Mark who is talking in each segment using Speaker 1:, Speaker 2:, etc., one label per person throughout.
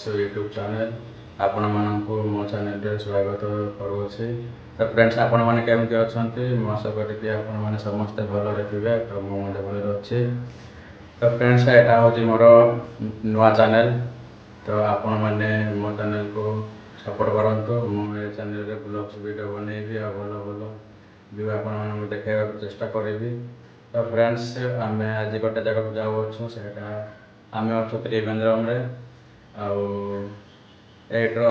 Speaker 1: YouTube channel आपण मानक मो चैनल स्वागत करुँचे। तो फ्रेंड्स आपण मैंने केमती अच्छा मो आशा करी आपण मैंने समस्ते भल थे तो मुझे भल अच्छे। तो फ्रेंड्स यहाँ हूँ मोर नुआ चैनल तो आपण मैंने मो चैनल को सपोर्ट करूँ। मुझे चैनल ब्लॉग्स वीडियो बनैबी आ भल भल व्यू आप देखा चेष्टा करी। तो फ्रेंड्स आम आज गोटे जगह जाऊँ से आम अच्छे त्रिवेन्द्रम आट्र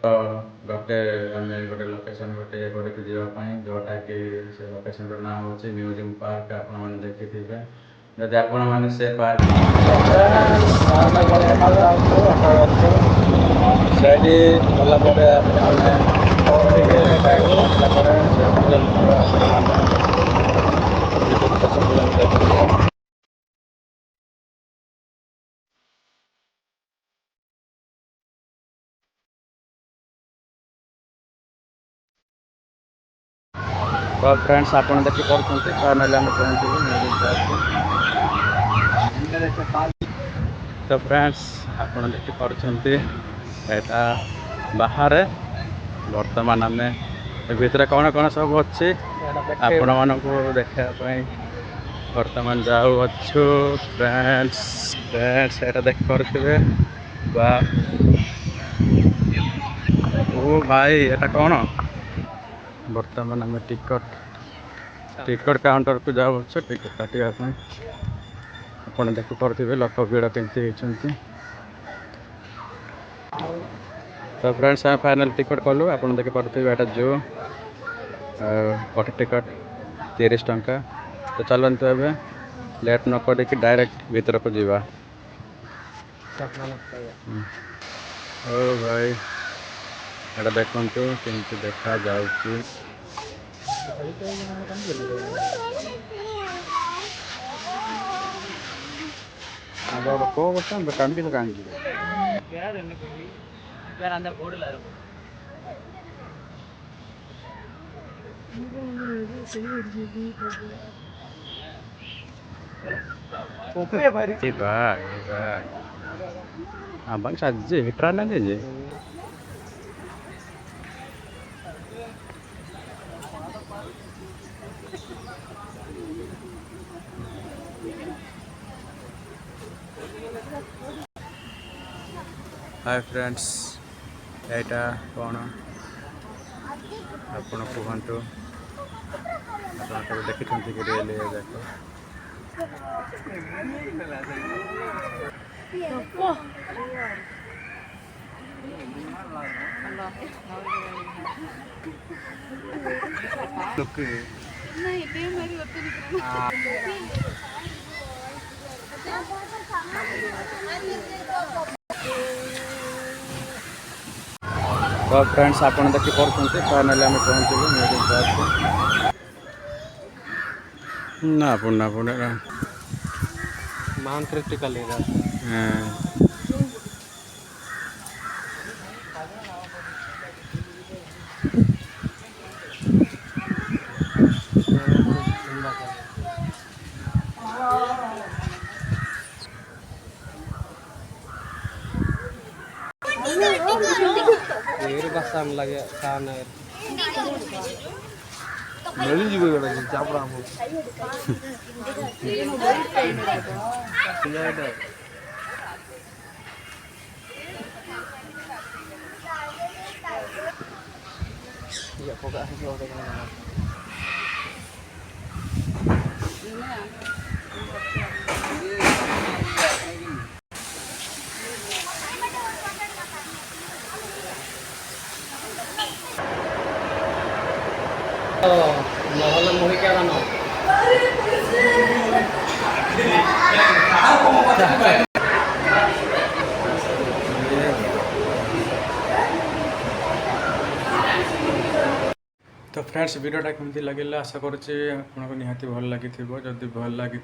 Speaker 1: गोटे आम गोटे लोकेशन गोटे करके जावाई जोटा कि से लोकेशन ना हूँ म्यूजियम पार्क आपने देखी जदि आपण से पार्क तो फ्रेंड्स आप देखी पार्टी फाइनाली आम पहुँचू। तो फ्रेंड्स आप देखी पार्टी यहाँ बाहर बर्तमान आम भीतर कौन कौन सब अच्छी आपण मानक देखापी बर्तमान जाऊँ फ्रेंड्स फ्रेंड्स यहाँ देख पारे बा ओ भाई एटा कौन बर्तमान आम टिकट काउंटर को जाऊँ टिकट काटापी आप देखिपे लोक भिड़ केमती। तो फ्रेंड्स आम फाइनल टिकट कलु आप देखिपे यहाँ जो गोटे टिकट 30 टंका। तो चलते एवं लेट न करी डायरेक्ट भीतर को जीवा। ओ भाई यहाँ देखु केमती देखा जाऊँ abang saja hitranan aja. Hi friends यहाँ कौन आपड़ कहतु आप देखी कि रियल जाक तो फ्रेंड्स आप देखी पार्टी फाइनाली आम पहुँचू म्यूजियम पार्क ना पुना मान क्रिटिकल लगे मिली जी चापड़ा নহলে মুহি কে জানো तो फ्रेंड्स वीडियोटा केमती लगे आशा करुँचे आपको निहाती भल लगी जदि भल लगी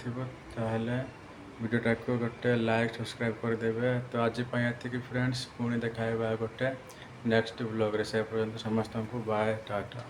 Speaker 1: वीडियोटा को गोटे लाइक सब्सक्राइब करदे। तो आज ये फ्रेंड्स पुणी देखा गोटे नेक्स्ट ब्लॉग रे से पर्यंत समस्त को बाय टाटा।